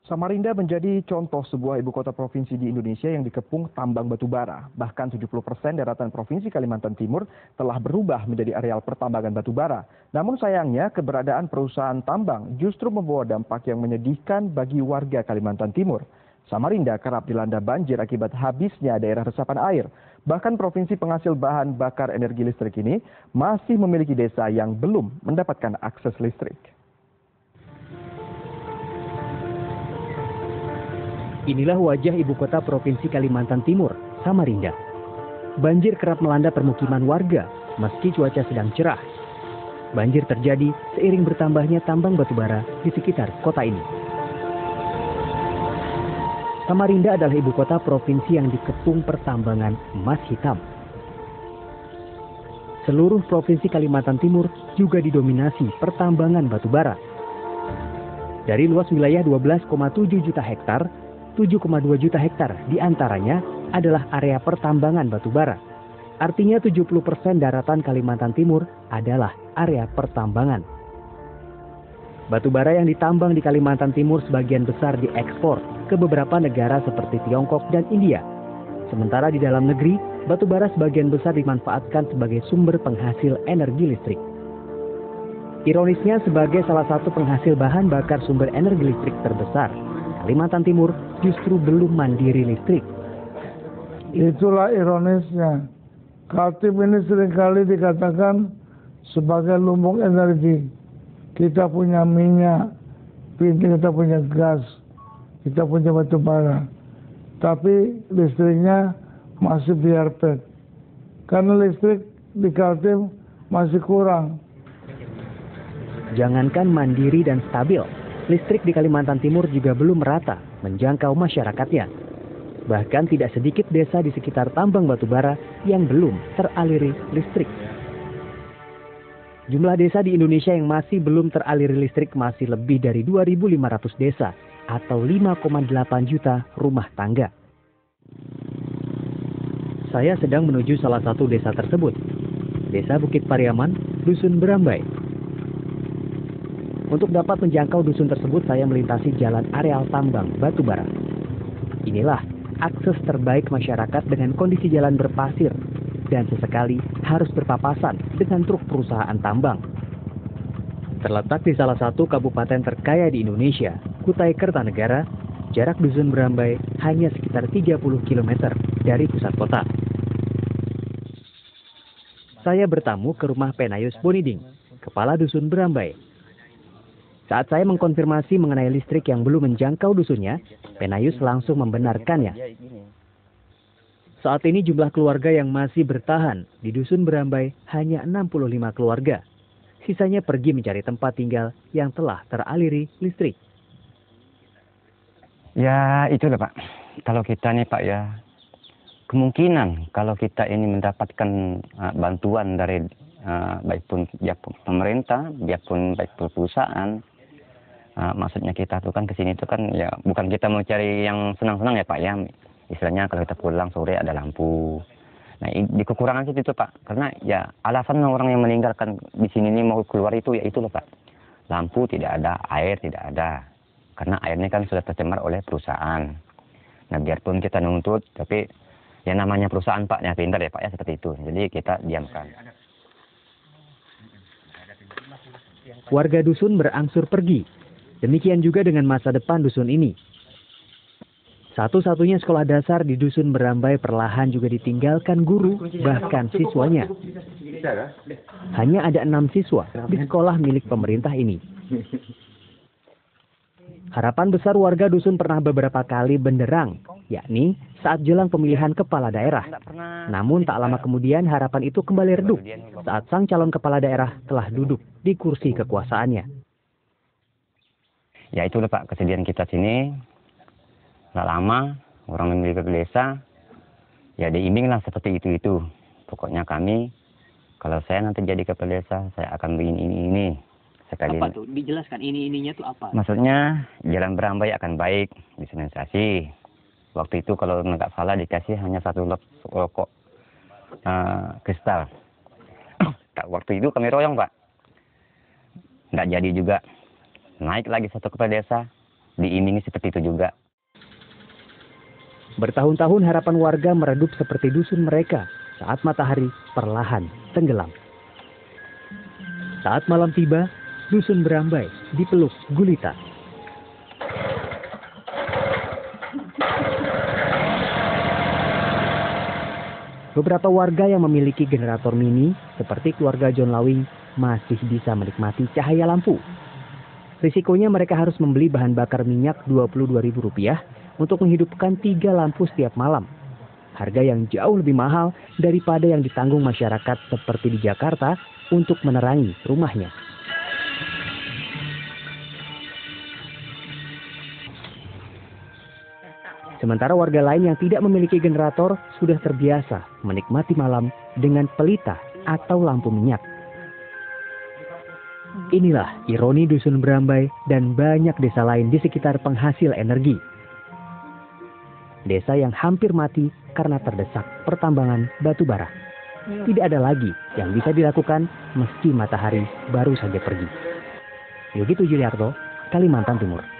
Samarinda menjadi contoh sebuah ibu kota provinsi di Indonesia yang dikepung tambang batu bara. Bahkan 70% daratan provinsi Kalimantan Timur telah berubah menjadi areal pertambangan batu bara. Namun sayangnya keberadaan perusahaan tambang justru membawa dampak yang menyedihkan bagi warga Kalimantan Timur. Samarinda kerap dilanda banjir akibat habisnya daerah resapan air. Bahkan provinsi penghasil bahan bakar energi listrik ini masih memiliki desa yang belum mendapatkan akses listrik. Inilah wajah ibu kota provinsi Kalimantan Timur, Samarinda. Banjir kerap melanda permukiman warga meski cuaca sedang cerah. Banjir terjadi seiring bertambahnya tambang batubara di sekitar kota ini. Samarinda adalah ibu kota provinsi yang dikepung pertambangan emas hitam. Seluruh provinsi Kalimantan Timur juga didominasi pertambangan batubara. Dari luas wilayah 12,7 juta hektar, 7,2 juta hektar diantaranya adalah area pertambangan batubara. Artinya 70% daratan Kalimantan Timur adalah area pertambangan. Batubara yang ditambang di Kalimantan Timur sebagian besar diekspor ke beberapa negara seperti Tiongkok dan India. Sementara di dalam negeri, batubara sebagian besar dimanfaatkan sebagai sumber penghasil energi listrik. Ironisnya, sebagai salah satu penghasil bahan bakar sumber energi listrik terbesar, Kalimantan Timur justru belum mandiri listrik. Itulah ironisnya. Kaltim ini seringkali dikatakan sebagai lumbung energi. Kita punya minyak, kita punya gas, kita punya batu bara. Tapi listriknya masih biarpet. Karena listrik di Kaltim masih kurang. Jangankan mandiri dan stabil, listrik di Kalimantan Timur juga belum merata menjangkau masyarakatnya. Bahkan tidak sedikit desa di sekitar tambang batubara yang belum teraliri listrik. Jumlah desa di Indonesia yang masih belum teraliri listrik masih lebih dari 2.500 desa atau 5,8 juta rumah tangga. Saya sedang menuju salah satu desa tersebut, Desa Bukit Pariaman, Dusun Berambai. Untuk dapat menjangkau dusun tersebut, saya melintasi jalan areal tambang batubara. Inilah akses terbaik masyarakat dengan kondisi jalan berpasir dan sesekali harus berpapasan dengan truk perusahaan tambang. Terletak di salah satu kabupaten terkaya di Indonesia, Kutai Kertanegara, jarak Dusun Berambai hanya sekitar 30 km dari pusat kota. Saya bertamu ke rumah Penayus Boniding, kepala Dusun Berambai. Saat saya mengkonfirmasi mengenai listrik yang belum menjangkau dusunnya, Penayus langsung membenarkannya. Saat ini jumlah keluarga yang masih bertahan di Dusun Berambai hanya 65 keluarga. Sisanya pergi mencari tempat tinggal yang telah teraliri listrik. Ya itulah Pak, kalau kita nih Pak ya, kemungkinan kalau kita ini mendapatkan bantuan dari baik pun pemerintah, biarpun baik pun perusahaan, maksudnya kita tuh kan kesini tuh kan ya bukan kita mau cari yang senang-senang ya Pak ya, istilahnya kalau kita pulang sore ada lampu. Nah di kekurangan itu Pak, karena ya alasan orang yang meninggalkan di sini nih mau keluar itu ya itulah Pak, lampu tidak ada, air tidak ada, karena airnya kan sudah tercemar oleh perusahaan. Nah biarpun kita nuntut, tapi ya namanya perusahaan Pak, ya pintar ya Pak ya seperti itu, jadi kita diamkan. Warga dusun berangsur pergi. Demikian juga dengan masa depan dusun ini. Satu-satunya sekolah dasar di Dusun Berambai perlahan juga ditinggalkan guru, bahkan siswanya. Hanya ada 6 siswa di sekolah milik pemerintah ini. Harapan besar warga dusun pernah beberapa kali benderang, yakni saat jelang pemilihan kepala daerah. Namun tak lama kemudian harapan itu kembali redup saat sang calon kepala daerah telah duduk di kursi kekuasaannya. Ya itulah Pak, kesedihan kita sini. Nggak lama orang memiliki desa, ya diimbinglah seperti itu. Pokoknya kami, kalau saya nanti jadi kepala desa, saya akan bikin ini. Sekali. Apa tuh? Dijelaskan ini-ininya tuh apa? Maksudnya jalan Berambai akan baik, disinalisasi. Waktu itu kalau nggak salah dikasih hanya 1 rokok kristal. Waktu itu kami royong Pak. Nggak jadi juga. Naik lagi satu kepala desa, diiming seperti itu juga. Bertahun-tahun harapan warga meredup seperti dusun mereka saat matahari perlahan tenggelam. Saat malam tiba, dusun Berambai dipeluk gulita. Beberapa warga yang memiliki generator mini, seperti keluarga John Lawing, masih bisa menikmati cahaya lampu. Risikonya mereka harus membeli bahan bakar minyak Rp22.000 untuk menghidupkan 3 lampu setiap malam. Harga yang jauh lebih mahal daripada yang ditanggung masyarakat seperti di Jakarta untuk menerangi rumahnya. Sementara warga lain yang tidak memiliki generator sudah terbiasa menikmati malam dengan pelita atau lampu minyak. Inilah ironi dusun Berambai dan banyak desa lain di sekitar penghasil energi. Desa yang hampir mati karena terdesak pertambangan batu bara. Tidak ada lagi yang bisa dilakukan meski matahari baru saja pergi. Yogi Tujuliarto, Kalimantan Timur.